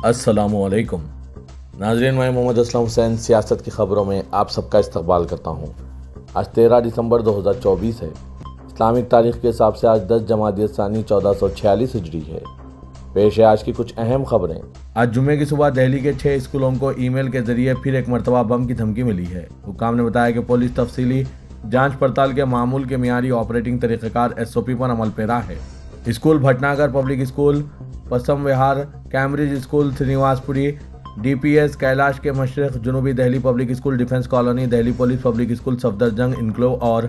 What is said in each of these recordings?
अस्सलामुअलैकुम नाज़रीन, मैं मोहम्मद असलम हुसैन सियासत की ख़बरों में आप सबका इस्तकबाल करता हूँ। आज 13 दिसंबर 2024 है। इस्लामिक तारीख़ के हिसाब से आज 10 जमादिय सानी 1446 हिजरी है। पेश है आज की कुछ अहम खबरें। आज जुमे की सुबह दिल्ली के 6 स्कूलों को ईमेल के जरिए फिर एक मरतबा बम की धमकी मिली है। हुक्काम ने बताया कि पुलिस तफसीली जाँच पड़ताल के मामूल के मियारी ऑपरेटिंग तरीक़ेकार SOP पर अमल पेरा है। स्कूल भटनागर पब्लिक स्कूल, पसम Vihar, Cambridge school, Srinivaspuri, DPS Kailash के मशरक़ जनूबी Delhi public school, defence colony, Delhi police public school, Safdarjung enclave और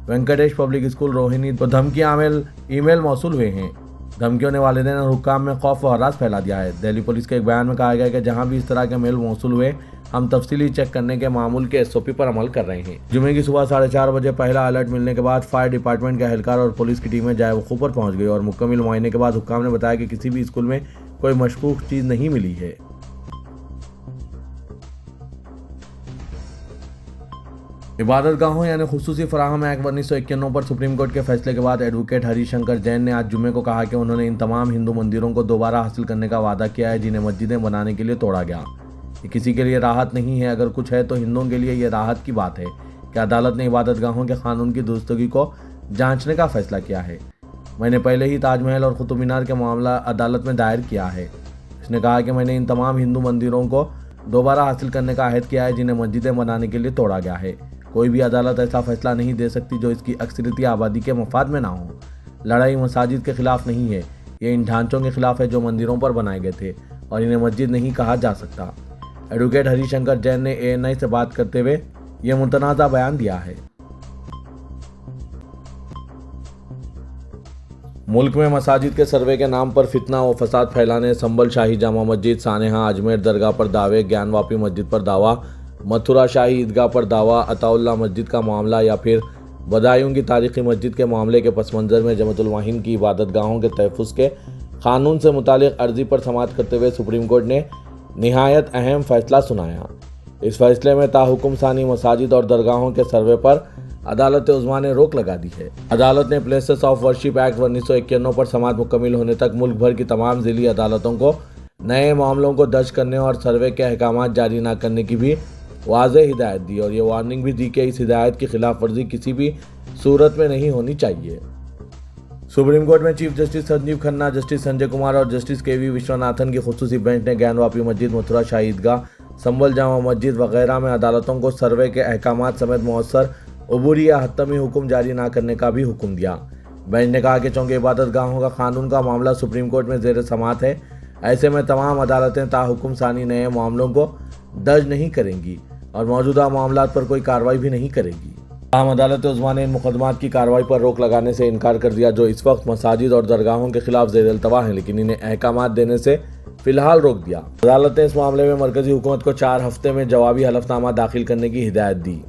वेंकटेश पब्लिक स्कूल रोहिणी तो धमकी आमिल ईमेल मौसूल हुए हैं। धमकियों ने वालिदैन और हुक्काम में खौफ व हरास फैला दिया है। दिल्ली पुलिस के एक बयान में कहा गया कि जहां भी इस तरह के मेल मौसूल हुए, हम तफसीली चेक करने के मामूल के SOP पर अमल कर रहे हैं। जुमे की सुबह 4:30 बजे पहला अलर्ट मिलने के बाद फायर डिपार्टमेंट के एहलकार और पुलिस की टीमें जाए वक़ूफ़ पर पहुंच गई और मुकम्मल मुआयने के बाद हुक्काम ने बताया कि किसी भी स्कूल में कोई मशकूक चीज़ नहीं मिली है। इबादतगाहों यानी खुसूसी फराहम एक्ट 1991 पर सुप्रीम कोर्ट के फैसले के बाद एडवोकेट हरिशंकर जैन ने आज जुमे को कहा कि उन्होंने इन तमाम हिंदू मंदिरों को दोबारा हासिल करने का वादा किया है जिन्हें मस्जिदें बनाने के लिए तोड़ा गया। ये किसी के लिए राहत नहीं है, अगर कुछ है तो हिंदुओं के लिए ये राहत की बात है कि अदालत ने इबादतगाहों के कानून की दुरुस्तगी को जांचने का फैसला किया है। मैंने पहले ही ताजमहल और कुतुब मीनार का मामला अदालत में दायर किया है। उसने कहा कि मैंने इन तमाम हिंदू मंदिरों को दोबारा हासिल करने का अहद किया है जिन्हें मस्जिदें बनाने के लिए तोड़ा गया है। कोई भी अदालत ऐसा फैसला नहीं दे सकती जो इसकी अक्सरियती आबादी के मफाद में ना हो। लड़ाई मसाजिद के खिलाफ नहीं है, ये इन ढांचों के खिलाफ है जो मंदिरों पर बनाए गए थे और इन्हें मस्जिद नहीं कहा जा सकता। एडवोकेट हरिशंकर जैन ने ANI से बात करते हुए यह मुतनाज़ा बयान दिया है। मुल्क में मसाजिद के सर्वे के नाम पर फितना व फसाद फैलाने, संबल शाही जामा मस्जिद, सानेहा अजमेर दरगाह पर दावे, ज्ञानवापी मस्जिद पर दावा, मथुरा शाही ईदगाह पर दावा, अताउल्लाह मस्जिद का मामला या फिर बदायूं की तारीखी मस्जिद के मामले के पस मंज़र में जमतुल वाहिन की इबादतगाहों के तहफ़्फ़ुज़ के कानून से मुतालिक अर्जी पर समाअत करते हुए सुप्रीम कोर्ट ने निहायत अहम फैसला सुनाया। इस फैसले में ताहुकुम सानी मसाजिद और दरगाहों के सर्वे पर अदालत उज़्मा ने रोक लगा दी है। अदालत ने प्लेसेस ऑफ वर्शिप एक्ट 1991 पर समाअत मुकम्मिल होने तक मुल्क भर की तमाम ज़िली अदालतों को नए मामलों को दर्ज करने और सर्वे के अहकाम जारी न करने की भी वाज़ेह हिदायत दी और ये वार्निंग भी दी कि इस हिदायत की खिलाफ वर्जी किसी भी सूरत में नहीं होनी चाहिए। सुप्रीम कोर्ट में chief justice Sanjeev Khanna, justice Sanjay Kumar और जस्टिस KV विश्वनाथन की खुसूसी बेंच ने ज्ञानवापी मस्जिद, मथुरा शाही ईदगाह, संबल जामा मस्जिद वगैरह में अदालतों को सर्वे के अहकाम समेत मौसर अबूरी या हतमी हुक्म जारी न करने का भी हुक्म दिया। बेंच ने कहा कि चूँकि इबादतगाहों का कानून का मामला सुप्रीम कोर्ट में ज़ेर समाअत है, ऐसे में तमाम अदालतें ताहुकुम सानी नए मामलों को दर्ज नहीं करेंगी और मौजूदा मामलात पर कोई कार्रवाई भी नहीं करेगी। आम अदालत उज़्मा ने इन मुकदमात की कार्रवाई पर रोक लगाने से इनकार कर दिया जो इस वक्त मसाजिद और दरगाहों के खिलाफ ज़ेर अल्तवा हैं, लेकिन इन्हें अहकामात देने से फ़िलहाल रोक दिया। अदालत ने इस मामले में मरकज़ी हुकूमत को 4 हफ्ते में जवाबी हलफनामा दाखिल करने की हिदायत दी।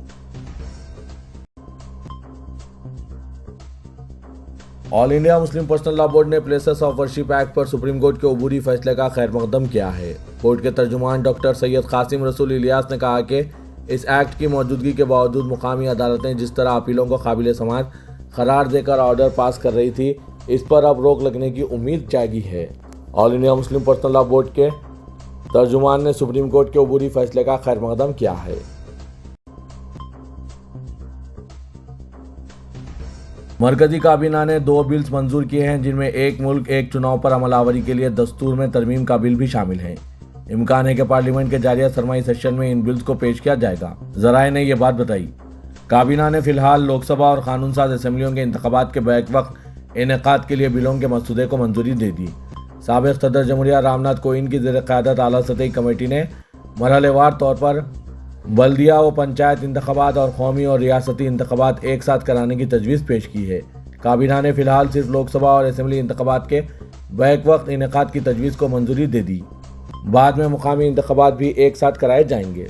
All India Muslim personal law board ने प्लेसेस ऑफ वर्शिप एक्ट पर सुप्रीम कोर्ट के अबूरी फैसले का खैर मकदम किया है। बोर्ड के तर्जुमान डॉक्टर सैयद कासिम रसूल इलियास ने कहा कि इस एक्ट की मौजूदगी के बावजूद मुकामी अदालतें जिस तरह अपीलों को काबिल समाअत करार देकर ऑर्डर पास कर रही थी, इस पर अब रोक लगने की उम्मीद जागी है। All India Muslim personal law board के तर्जुमान ने सुप्रीम कोर्ट के अबूरी फैसले का खैर मकदम किया है। मरकजी काबीना ने 2 बिल्स मंजूर किए हैं जिनमें एक मुल्क एक चुनाव पर अमलावरी के लिए दस्तूर में तरमीम का बिल भी शामिल है। इम्कान है कि पार्लियामेंट के जारिया सरमाई सेशन में इन बिल्स को पेश किया जाएगा। ज़राए ने यह बात बताई। काबीना ने फिलहाल लोकसभा और कानून साज असम्बलियों के इंतखाबात के बैक वक्त इनेकाद के लिए बिलों के मसूदे को मंजूरी दे दी। साबिक़ सदर जमहूरिया रामनाथ कोविंद की ज़ेर क़यादत आला सतही कमेटी ने मरहलेवार तौर पर बल्दिया व पंचायत इंतखाबात और कौमी और रियासती इंतखाबात एक साथ कराने की तजवीज़ पेश की है। काबीना ने फिलहाल सिर्फ लोकसभा और असम्बली इंतखाबात के बैक वक्त इनेकाद की तजवीज़ को मंजूरी दे दी। बाद में मुकामी इंतखाबात भी एक साथ कराए जाएंगे।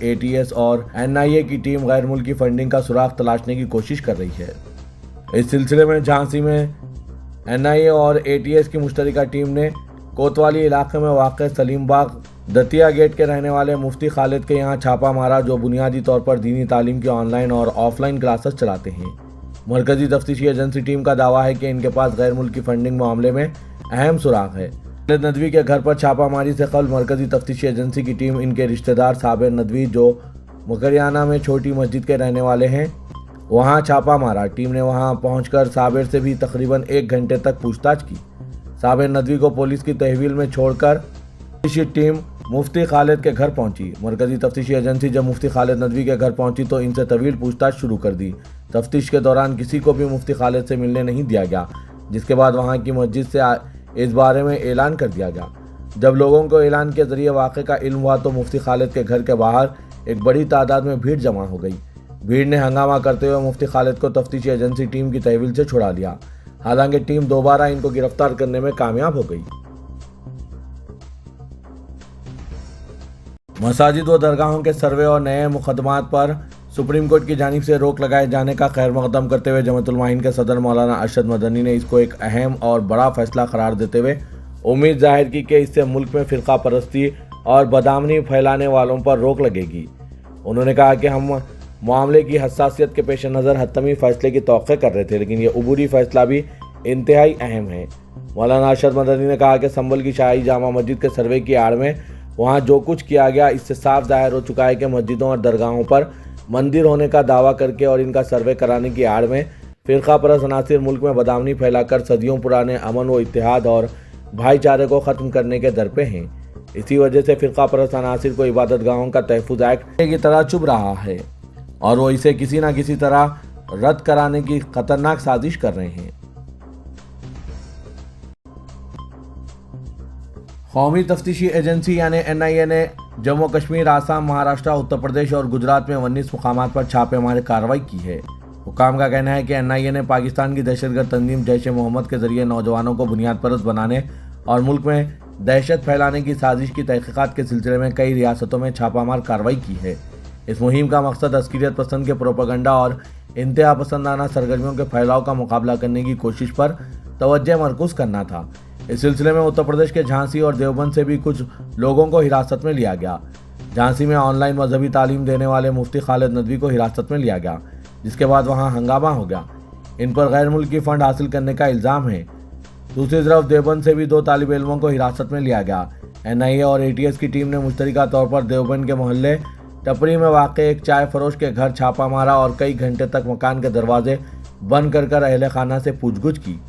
ATS और NIA की टीम गैर मुल्की फंडिंग का सुराग तलाशने की कोशिश कर रही है। इस सिलसिले में झांसी में NIA और ATS की मुश्तरका टीम ने कोतवाली इलाके में वाक़ सलीम बाग दतिया गेट के रहने वाले मुफ्ती खालिद के यहाँ छापा मारा, जो बुनियादी तौर पर दीनी तालीम की ऑनलाइन और ऑफलाइन क्लासेस चलाते हैं। मरकजी तफ्तीशी एजेंसी टीम का दावा है कि इनके पास गैर मुल्की फंडिंग मामले में अहम सुराग है। खालिद नदवी के घर पर छापामारी से कबल मरकजी तफ्तीशी एजेंसी की टीम इनके रिश्तेदार साबिर नदवी, जो मुकरियाना में छोटी मस्जिद के रहने वाले हैं, वहां छापा मारा। टीम ने वहां पहुंचकर साबिर से भी तकरीबन 1 घंटे तक पूछताछ की। साबिर नदवी को पुलिस की तहवील में छोड़कर तफ्तीशी टीम मुफ्ती खालिद के घर पहुंची। मरकजी तफ्तीशी एजेंसी जब मुफ्ती खालिद नदवी के घर पहुंची तो इनसे तवील पूछताछ शुरू कर दी। तफ्तीश के दौरान किसी को भी मुफ्ती खालिद से मिलने नहीं दिया गया, जिसके बाद वहां की मस्जिद से इस बारे में ऐलान कर दिया गया। जब लोगों को ऐलान के जरिए वाक़े का इल्म हुआ तो मुफ्ती खालिद के घर के बाहर एक बड़ी तादाद में भीड़ जमा हो गई। भीड़ ने हंगामा करते हुए मुफ्ती खालिद को तफ्तीशी एजेंसी टीम की तहवील से छुड़ा लिया। हालांकि टीम दोबारा इनको गिरफ्तार करने में कामयाब हो गई। मसाजिद व दरगाहों के सर्वे और नए मुकदमात पर सुप्रीम कोर्ट की जानिब से रोक लगाए जाने का खैर मकदम करते हुए जमातुल मुआहिन के सदर मौलाना अरशद मदनी ने इसको एक अहम और बड़ा फैसला करार देते हुए उम्मीद जाहिर की कि इससे मुल्क में फ़िरका परस्ती और बदआमनी फैलाने वालों पर रोक लगेगी। उन्होंने कहा कि हम मामले की हसासियत के पेश नज़र हतमी फैसले की तौक़े कर रहे थे, लेकिन ये अबूरी फैसला भी इंतहाई अहम है। मौलाना अरशद मदनी ने कहा कि संभल की शाही जामा मस्जिद के सर्वे की आड़ में वहाँ जो कुछ किया गया, इससे साफ जाहिर हो चुका है कि मस्जिदों और दरगाहों पर मंदिर होने का दावा करके और इनका सर्वे कराने की आड़ में फ़िरका परस्त अनासिर मुल्क में बदआमनी फैलाकर सदियों पुराने अमन व इत्तेहाद और भाईचारे को ख़त्म करने के दर पे हैं। इसी वजह से फ़िरका परस्त अनासिर को इबादतगाहों का तहफ़्फ़ुज़ एक्ट की तरह चुभ रहा है और वो इसे किसी न किसी तरह रद्द कराने की खतरनाक साजिश कर रहे हैं। कौमी तफ्तीशी एजेंसी यानी NIA ने जम्मू कश्मीर, आसाम, महाराष्ट्र, उत्तर प्रदेश और गुजरात में 19 मुकामात पर छापेमारी कार्रवाई की है। हुकाम का कहना है कि NIA ने पाकिस्तान की दहशतगर्द तंजीम जैश ए मोहम्मद के जरिए नौजवानों को बुनियाद परस्त बनाने और मुल्क में दहशत फैलाने की साजिश की तहकीकात के सिलसिले में कई रियासतों में छापामार कार्रवाई की है। इस मुहिम का मकसद अस्करियत पसंद के प्रोपेगेंडा और इंतहा पसंदाना सरगर्मियों के फैलाव का मुकाबला करने की कोशिश पर तवज्जो मरकूज करना था। इस सिलसिले में उत्तर प्रदेश के झांसी और देवबंद से भी कुछ लोगों को हिरासत में लिया गया। झांसी में ऑनलाइन मजहबी तालीम देने वाले मुफ्ती खालिद नदवी को हिरासत में लिया गया, जिसके बाद वहां हंगामा हो गया। इन पर गैर मुल्की फंड हासिल करने का इल्ज़ाम है। दूसरी तरफ देवबंद से भी 2 तालिब इल्मों को हिरासत में लिया गया। NIA और ATS की टीम ने मुश्तरका तौर पर देवबंद के मोहल्ले टपरी में वाक़े एक चाय फरोश के घर छापा मारा और कई घंटे तक मकान के दरवाजे बंद कर अहले खाना से पूछगुछ की।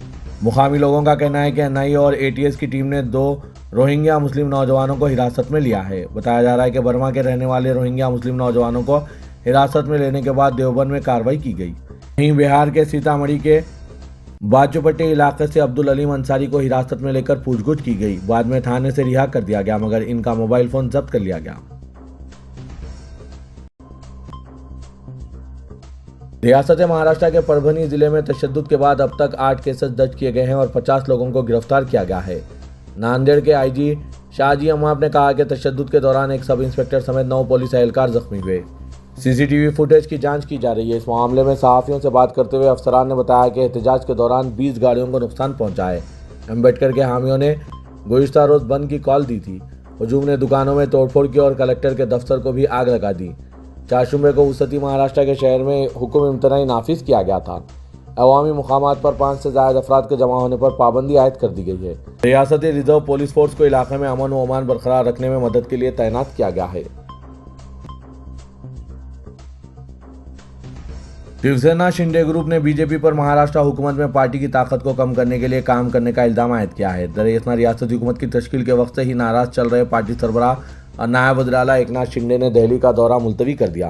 मुकामी लोगों का कहना है कि NIA और ATS की टीम ने 2 रोहिंग्या मुस्लिम नौजवानों को हिरासत में लिया है। बताया जा रहा है कि बर्मा के रहने वाले रोहिंग्या मुस्लिम नौजवानों को हिरासत में लेने के बाद देवबंद में कार्रवाई की गई। वहीं बिहार के सीतामढ़ी के बाजूपट्टी इलाके से अब्दुल अलीम अंसारी को हिरासत में लेकर पूछगुछ की गई। बाद में थाने से रिहा कर दिया गया, मगर इनका मोबाइल फ़ोन जब्त कर लिया गया। रियासत महाराष्ट्र के परभनी जिले में तशद्दुद के बाद अब तक 8 केसेस दर्ज किए गए हैं और 50 लोगों को गिरफ्तार किया गया है। नांदेड़ के IG शाहजी अम्माब ने कहा कि तशद्दुद के दौरान एक सब इंस्पेक्टर समेत 9 पुलिस एहलकार जख्मी हुए। CCTV फुटेज की जांच की जा रही है। इस मामले में सहाफ़ियों से बात करते हुए अफसरान ने बताया कि एहतजाज के दौरान 20 गाड़ियों को नुकसान पहुंचा है। अम्बेडकर के हामियों ने गुज़िश्ता रोज़ बंद की कॉल दी थी। हजूम ने दुकानों में तोड़फोड़ की और कलेक्टर के दफ्तर को भी आग लगा दी। 4 शुबे को वसती महाराष्ट्र के शहर में हुक्म इम्तनाई नाफिज किया गया था। अवामी मुकामात पर 5 से ज़्यादा अफराद के जमा होने पर पाबंदी आयद कर दी गई है। रियासती रिजर्व पुलिस फोर्स को इलाके में अमन व अमान बरकरार रखने में मदद के लिए तैनात किया गया है। शिवसेना शिंदे ग्रुप ने बीजेपी पर महाराष्ट्र हुकूमत में पार्टी की ताकत को कम करने के लिए काम करने का इल्जाम आयद किया है। दरअसल रियासती हुकूमत की तश्कील के वक्त से ही नाराज चल रहे पार्टी सरबराह और नायब वज़ीर-ए-आला एकनाथ शिंदे ने दिल्ली का दौरा मुलतवी कर दिया।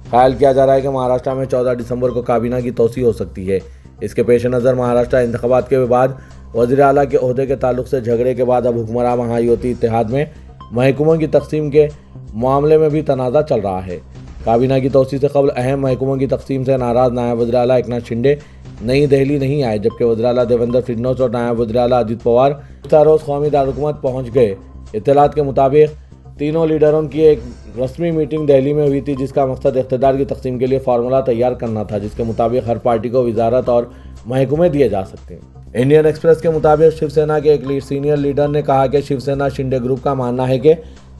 ख्याल किया जा रहा है कि महाराष्ट्र में 14 दिसंबर को काबीना की तोसी हो सकती है। इसके पेश नज़र महाराष्ट्र इंतखाबात के बाद वज़ीर-ए-आला के ओहदे के ताल्लुक से झगड़े के बाद अब हुक्मरान महायुति इत्तेहाद में महकमों की तकसीम के मामले में भी तनाज़ा चल रहा है। काबीना की तोसी से कबल अहम महकमों की तकसीम से नाराज़ नायब वज़ीर-ए-आला एकनाथ शिंदे नई दिल्ली नहीं आए, जबकि वज़ीर-ए-आला देवेंद्र फडणवीस और नायब वज़ीर-ए-आला अजित पवार रोज़ कौमी दारुलहुकूमत पहुँच गए। इत्तलात के मुताबिक तीनों लीडरों की एक रस्मी मीटिंग दिल्ली में हुई थी, जिसका मकसद इख्तियार की तकसीम के लिए फार्मूला तैयार करना था, जिसके मुताबिक हर पार्टी को वजारत और महकमे दिए जा सकते हैं। इंडियन एक्सप्रेस के मुताबिक शिवसेना के एक सीनियर लीडर ने कहा कि शिवसेना शिंदे ग्रुप का मानना है कि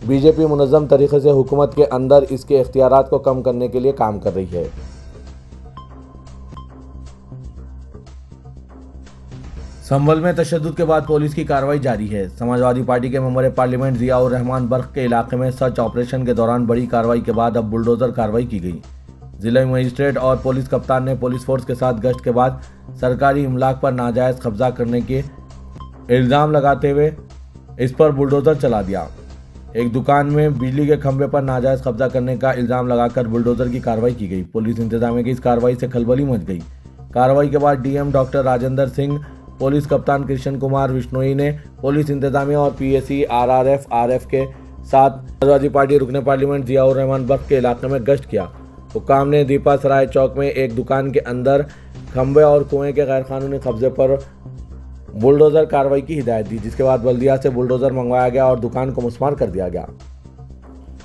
बीजेपी मुनज़्ज़म तरीके से हुकूमत के अंदर इसके इख्तियारात को कम करने के लिए काम कर रही है। संभल में तशद्दुद के बाद पुलिस की कार्रवाई जारी है। समाजवादी पार्टी के मेंबर पार्लियामेंट जियाउर रहमान बर्क के इलाके में सर्च ऑपरेशन के दौरान बड़ी कार्रवाई के बाद अब बुलडोजर कार्रवाई की गई। जिला मजिस्ट्रेट और पुलिस कप्तान ने पुलिस फोर्स के साथ गश्त के बाद सरकारी इमलाक पर नाजायज कब्जा करने के इल्ज़ाम लगाते हुए इस पर बुलडोजर चला दिया। एक दुकान में बिजली के खंभे पर नाजायज कब्जा करने का इल्ज़ाम लगाकर बुलडोजर की कार्रवाई की गई। पुलिस इंतजामिया की इस कार्रवाई से खलबली मच गई। कार्रवाई के बाद DM doctor Rajendra Singh, police कप्तान कृष्ण कुमार विश्नोई ने पुलिस इंतजामिया और पीएसी आरआरएफ के साथ समाजवादी पार्टी रुकने पार्लियामेंट जियाउर रहमान बर्क के इलाके में गश्त किया। हुक्काम ने दीपा सराय चौक में एक दुकान के अंदर खंभे और कुएं के गैरकानूनी कब्जे पर बुलडोजर कार्रवाई की हिदायत दी, जिसके बाद बल्दिया से बुलडोजर मंगवाया गया और दुकान को मुस्मार कर दिया गया।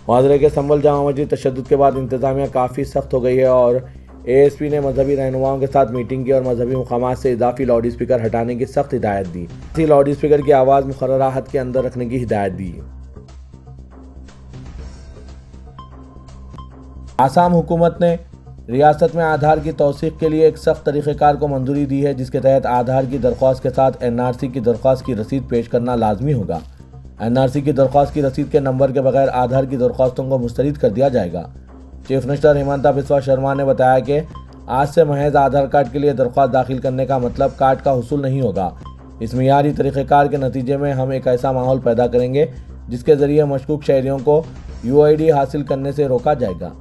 वाजरे के संभल जामा मस्जिद तशद्दुद के बाद इंतजामिया काफ़ी सख्त हो गई है और एएसपी ने मजहबी रहनुमाओं के साथ मीटिंग की और मजहबी मुकामात से इजाफी लाउड स्पीकर हटाने की सख्त हिदायत दी। इसी लाउड स्पीकर की आवाज़ मुकर्ररा हद के अंदर रखने की हिदायत दी। आसाम हुकूमत ने रियासत में आधार की तौसीक के लिए एक सख्त तरीक़ेकार को मंजूरी दी है, जिसके तहत आधार की दरख्वास्त के साथ एनआरसी की दरख्वास्त की रसीद पेश करना लाजमी होगा। एनआरसी की दरख्वास्त की रसीद के नंबर के बगैर आधार की दरख्वास्तों को मुस्तरद कर दिया जाएगा। चीफ मिनिस्टर हिमंता बिस्वा शर्मा ने बताया कि आज से महज आधार कार्ड के लिए दरख्वास्त दाखिल करने का मतलब कार्ड का हुसूल नहीं होगा। इस मियारी तरीक़ेकार के नतीजे में हम एक ऐसा माहौल पैदा करेंगे जिसके ज़रिए मशकूक शहरियों को यूआईडी हासिल करने से रोका जाएगा।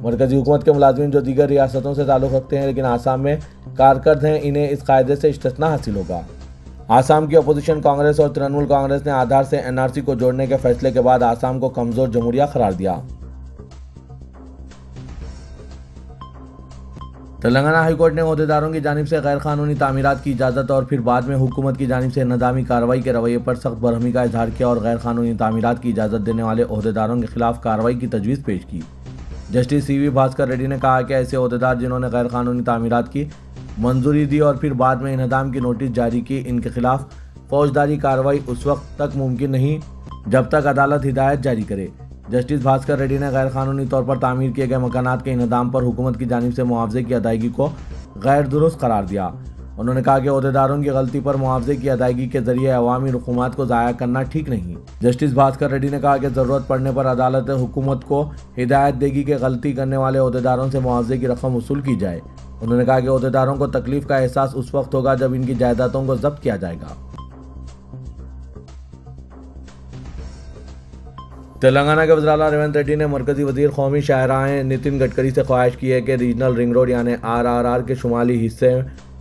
मरकज़ी हुकूमत के मुलाजिम जो दीगर रियासतों से ताल्लुक़ रखते हैं लेकिन आसाम में कारकर्द हैं, इन्हें इस कायदे से इस्तिस्ना हासिल होगा। आसाम की अपोजिशन कांग्रेस और तृणमूल कांग्रेस ने आधार से एनआरसी को जोड़ने के फैसले के बाद आसाम को कमज़ोर जमहूरिया करार दिया। तेलंगाना हाईकोर्ट ने ओहदेदारों की जानिब से गैर कानूनी तामीरात की इजाज़त और फिर बाद में हुकूमत की जानिब से इंतज़ामी कार्रवाई के रवैये पर सख्त बरहमी का इजहार किया और गैर कानूनी तामीरात की इजाज़त देने वाले ओहदेदारों के खिलाफ कार्रवाई की तजवीज़ पेश की। जस्टिस सीवी भास्कर रेड्डी ने कहा कि ऐसे ओहदेदार जिन्होंने गैर कानूनी तामीरात की मंजूरी दी और फिर बाद में इंहदाम की नोटिस जारी की, इनके खिलाफ फौजदारी कार्रवाई उस वक्त तक मुमकिन नहीं जब तक अदालत हिदायत जारी करे। जस्टिस भास्कर रेड्डी ने गैर कानूनी तौर पर तामीर किए गए मकानात के इंहदाम पर हुकूमत की जानिब से मुआवजे की अदायगी को गैर दुरुस्त करार दिया। उन्होंने कहा कि ओहदेदारों की गलती पर मुआवजे की अदायगी के जरिए अवामी रकूमात को ज़ाया करना ठीक नहीं। जस्टिस भास्कर रेड्डी ने कहा कि ज़रूरत पड़ने पर अदालत हुकूमत को हिदायत देगी कि गलती करने वाले ओहदेदारों से मुआवजे की रकम वसूल की जाए। उन्होंने कहा कि ओहदेदारों को तकलीफ का एहसास उस वक्त होगा जब इनकी जायदादों को जब्त किया जाएगा। तेलंगाना के वज़ीर आला रेवंत रेड्डी ने मरकज़ी वज़ीर कौमी शाहराह नितिन गडकरी से ख्वाहिश की है कि रीजनल रिंग रोड यानी आरआरआर के शुमाली हिस्से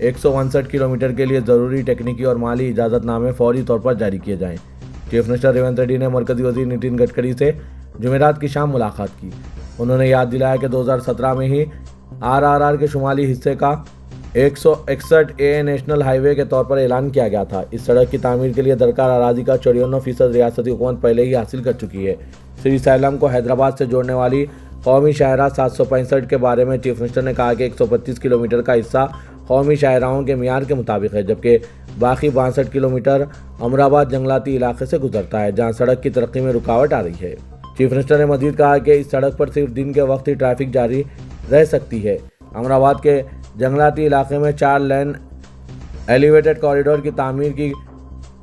159 किलोमीटर के लिए ज़रूरी टेक्निकी और माली इजाज़तनामे फौरी तौर पर जारी किए जाएँ। चीफ मिनिस्टर रेवंत रेड्डी ने मरकज़ी वज़ीर नितिन गडकरी से जुमेरात की शाम मुलाकात की। उन्होंने याद दिलाया कि 2017 में ही आरआरआर के शुमाली हिस्से का 161A नेशनल हाईवे के तौर पर ऐलान किया गया था। इस सड़क की तामीर के लिए दरकार अराजी का 54% रियासती हुकूमत पहले ही हासिल कर चुकी है। श्री सैलम को हैदराबाद से जोड़ने वाली कौमी शाहराह 765 के बारे में चीफ मिनिस्टर ने कहा कि 125 किलोमीटर का हिस्सा कौमी शाहराहों के मियार के मुताबिक है, जबकि बाकी 62 किलोमीटर अमराबाद जंगलाती इलाके से गुजरता है, जहाँ सड़क की तरक्की में रुकावट आ रही है। चीफ मिनिस्टर ने मजीद कहा कि इस सड़क पर सिर्फ दिन के वक्त ही ट्रैफिक जारी रह सकती है। अमराबाद के जंगलाती इलाके में 4 लेन एलिवेटेड कॉरिडोर की तामीर की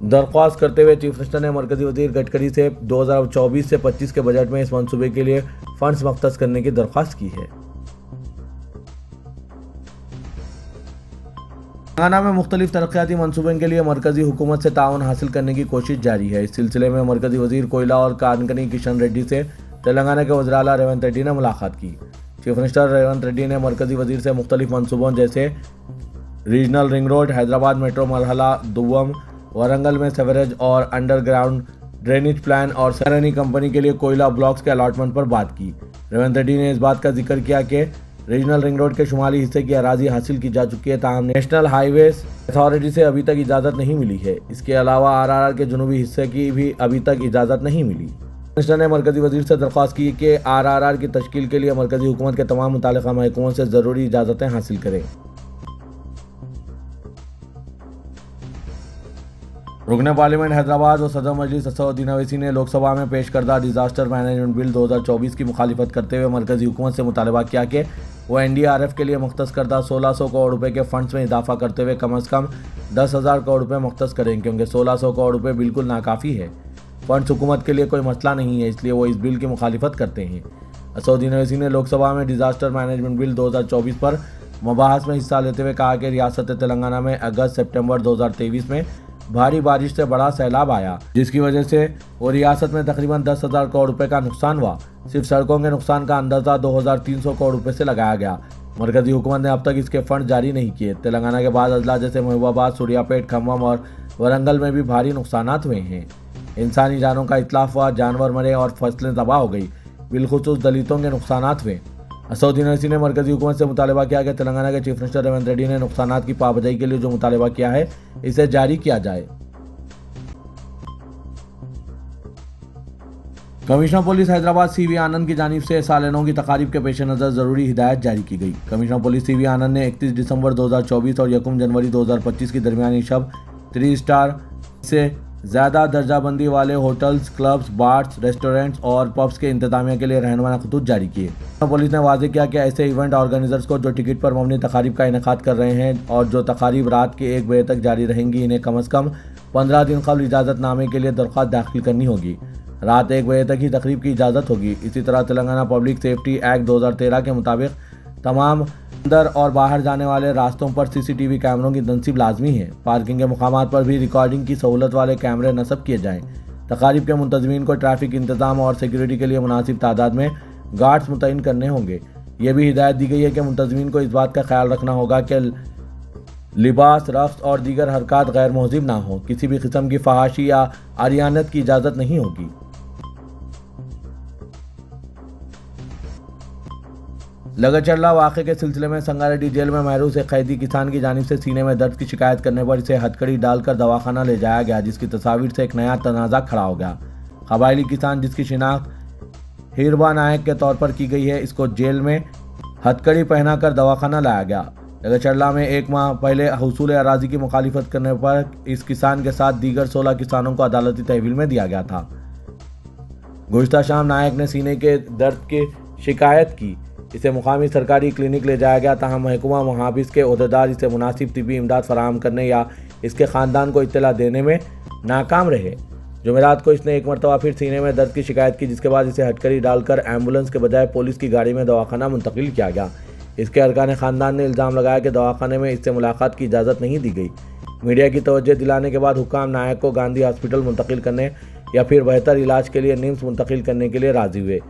दरख्वास्त करते हुए चीफ मिनिस्टर ने मरकज़ी वज़ीर गडकरी से 2024 से 25 के बजट में इस मंसूबे के लिए फंड्स मख्तस करने की दरख्वास्त की है। तेलंगाना में मुख्तलिफ तरक्याती मनसूबों के लिए मरकज़ी हुकूमत से ताउन हासिल करने की कोशिश जारी है। इस सिलसिले में मरकज़ी वज़ीर कोयला और कानकनी किशन रेड्डी से तेलंगाना के वज़ीर आला रेवंत रेड्डी ने मुलाकात की। चीफ मिनिस्टर रेवंत रेड्डी ने मरकज़ी वज़ीर से मुख्तलिफ मनसूबों जैसे regional ring road, Hyderabad metro मरहला दुव्वम, वारंगल में सेवरेज और अंडरग्राउंड ड्रेनेज प्लान और सैरानी कंपनी के लिए कोयला ब्लॉक्स के अलॉटमेंट पर बात की। रेवंत रेड्डी ने इस बात का जिक्र किया कि रीजनल रिंग रोड के शुमाली हिस्से की अराजी हासिल की जा चुकी है, ताहम नेशनल हाईवेज अथॉरिटी से अभी तक इजाज़त नहीं मिली है। इसके अलावा आरआरआर के जुनूबी हिस्से की भी अभी तक इजाज़त नहीं मिली। मिनिस्टर ने मरकज़ी वज़ीर से दरख्वास्त की कि आरआरआर की तश्कील के लिए मरकज़ी हुकूमत के तमाम मुताल्लिक़ा महकमों से ज़रूरी इजाज़तें हासिल करें। रुकन पार्लियामेंट हैदराबाद और सदर मजलिस असदुद्दीन ओवैसी ने लोकसभा में पेश करदा डिजास्टर मैनेजमेंट बिल 2024 की मुखालिफत करते हुए मरकजी हुकूमत से मुतालबा किया कि वो NDRF के लिए मुख्तस करदा 1600 करोड़ रुपए के फंड्स में इजाफा करते हुए कम अज़ कम 10,000 करोड़ रुपए मुख्तस करें, क्योंकि 1600 करोड़ रुपए बिल्कुल नाकाफ़ी है। फंड्स हुकूमत के लिए कोई मसला नहीं है, इसलिए वो इस बिल की मुखालिफत करते हैं। असदुद्दीन ओवैसी ने लोकसभा में डिजास्टर मैनेजमेंट बिल 2024 पर मुबाहस में हिस्सा लेते हुए कहा कि रियासत तेलंगाना में अगस्त सितंबर 2023 में भारी बारिश से बड़ा सैलाब आया, जिसकी वजह से वो रियासत में तकरीबन 10,000 करोड़ रुपए का नुकसान हुआ। सिर्फ सड़कों के नुकसान का अंदाजा 2,300 करोड़ रुपए से लगाया गया। मरकजी हुकूमत ने अब तक इसके फंड जारी नहीं किए। तेलंगाना के बाद अजला जैसे महबूबाबाद, सूर्यापेट, खम्मम और वरंगल में भी भारी नुकसान हुए हैं। इंसानी जानों का इतलाफ हुआ, जानवर मरे और फसलें तबाह हो गई। बिलखुसूस दलितों के नुकसान हुए। असदुद्दीन ओवैसी ने मरकजी हुकूमत से मुतालबा किया कि तेलंगाना के चीफ मिनिस्टर रेवंत रेड्डी ने नुकसानात की पाबंदी के लिए जो मुतालबा किया है इसे जारी किया जाए। कमिश्नर पुलिस हैदराबाद CV आनंद की जानिब से साल नौ की तकारीब के पेश नज़र ज़रूरी हिदायत जारी की गई। कमिश्नर पुलिस CV आनंद ने 31 दिसंबर 2024 और 1 जनवरी 2025 की दरमियानी शब 3 स्टार से ज़्यादा दर्जाबंदी वाले होटल्स, क्लब्स, बार्स, रेस्टोरेंट्स और पब्स के इंतजामिया के लिए रहनुमा खतूत जारी किए। पुलिस ने वाज़ेह किया कि ऐसे इवेंट ऑर्गेनाइजर्स को जो टिकट पर मबनी तकारीब का इनेकाद कर रहे हैं और जो तकारीब रात के 1 बजे तक जारी रहेंगी, इन्हें कम अज़ कम 15 दिन कबल इजाज़तनामे के लिए दरख्वास्त दाखिल करनी होगी। रात 1 बजे तक ही तकरीब की इजाज़त होगी। इसी तरह तेलंगाना पब्लिक सेफ्टी एक्ट 2013 के मुताबिक तमाम अंदर और बाहर जाने वाले रास्तों पर CCTV कैमरों की तनसीब लाजमी है। पार्किंग के मुकामात पर भी रिकॉर्डिंग की सहूलत वाले कैमरे नस्ब किए जाएँ। तकारीब के मुंतज़मीन को ट्रैफिक इंतज़ाम और सिक्योरिटी के लिए मुनासिब तादाद में गार्ड्स मुतय्यन करने होंगे। ये भी हिदायत दी गई है कि मुंतज़मीन को इस बात का ख्याल रखना होगा कि लिबास, रफ्स और दीगर हरकत गैर मुहज़िब ना हो। किसी भी किस्म की फहाशी या आरियानत की इजाज़त नहीं होगी। लगचरला वाक़े के सिलसिले में संगारेड्डी जेल में महरूस एक कैदी किसान की जानिब से सीने में दर्द की शिकायत करने पर इसे हथकड़ी डालकर दवाखाना ले जाया गया, जिसकी तस्वीर से एक नया तनाज़ा खड़ा हो गया। कबायली किसान जिसकी शिनाख्त हिरबा नायक के तौर पर की गई है, इसको जेल में हथकड़ी पहनाकर दवाखाना लाया गया। लगचरला में 1 माह पहले हुसूल अराज़ी की मुखालिफत करने पर इस किसान के साथ दीगर 16 किसानों को अदालती तहवील में दिया गया था। गुज़िश्ता शाम नायक ने सीने के दर्द की शिकायत की। इसे मुकामी सरकारी क्लिनिक ले जाया गया, तहाँ महकमा मुहाबिस के ओहदेदार इसे मुनासिब तिब्बी इमदाद फराहम करने या इसके ख़ानदान को इत्तला देने में नाकाम रहे। जुमेरात को इसने एक मरतबा फिर सीने में दर्द की शिकायत की, जिसके बाद इसे हथकड़ी डालकर एम्बुलेंस के बजाय पुलिस की गाड़ी में दवाखाना मुंतकिल किया गया। इसके अरकान ख़ानदान ने इल्ज़ाम लगाया कि दवाखाने में इससे मुलाकात की इजाज़त नहीं दी गई। मीडिया की तवज्जो दिलाने के बाद हुक्काम नायक को गांधी हॉस्पिटल मुंतकिल करने या फिर बेहतर इलाज के लिए निम्स मुंतकिल करने के लिए राज़ी हुए।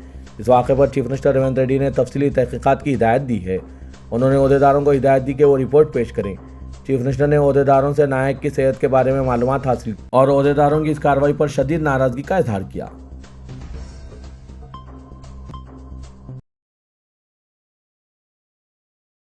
इस वाक़े पर चीफ मिनिस्टर रेवंत रेड्डी ने तफसीली तहक़ीक़ात की हिदायत दी है। उन्होंने ओहदेदारों को हिदायत दी कि वो रिपोर्ट पेश करें। चीफ मिनिस्टर ने ओहदेदारों से नायक की सेहत के बारे में मालूमात हासिल और ओहदेदारों की इस कार्रवाई पर शदीद नाराज़गी का इजहार किया।